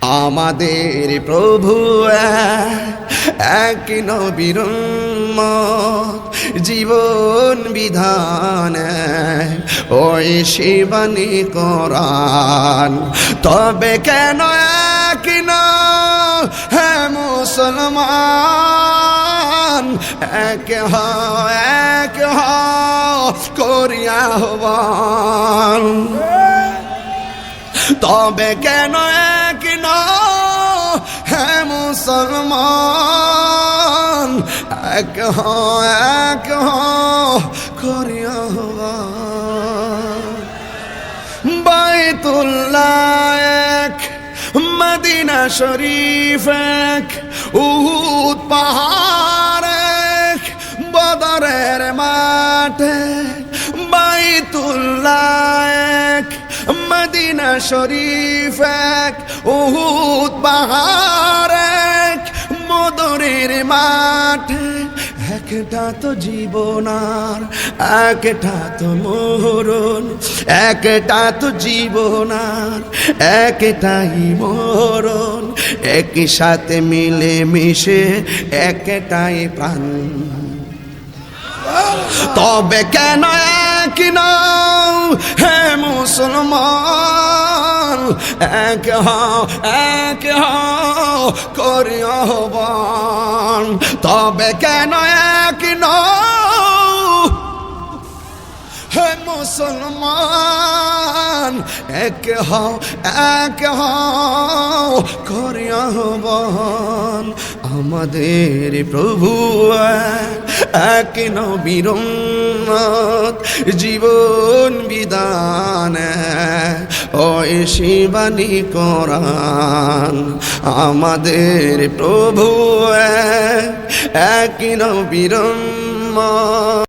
আমাদের প্রভু এক নবীর উম্মত, জীবন বিধান ওই শিবানী কোরআন। তবে কেন এক হে মুসলমান, এক করিয়া আহ্বান। তবে কেন এক হে মুসলমান, এক করিয়া আহ্বান। বাইতুল্লাহ এক, মদিনা শরীফ এক, উহুদ পাহাড় এক, বদরের মাঠে। বাইতুল্লাহ এক, মদিনা শরীফ এক, উহুদ পাহাড় এক, বদরের মাঠে। একটা তো জীবনার, একটা তো মরণ, একটা তো জীবনার, একটাই মরণ। একই সাথে মিলে মিশে একটাই প্রাণ। তবে কেন এক হে মুসলমান, এক করি আহ্বান। তবে কেন এক হে মুসলমান, এক করি আহ্বান। আমাদের প্রভু এক নবীর উম্মত, জীবন বিধান ওই শিবানী কোরআন। আমাদের প্রভু এক নবীর উম্মত।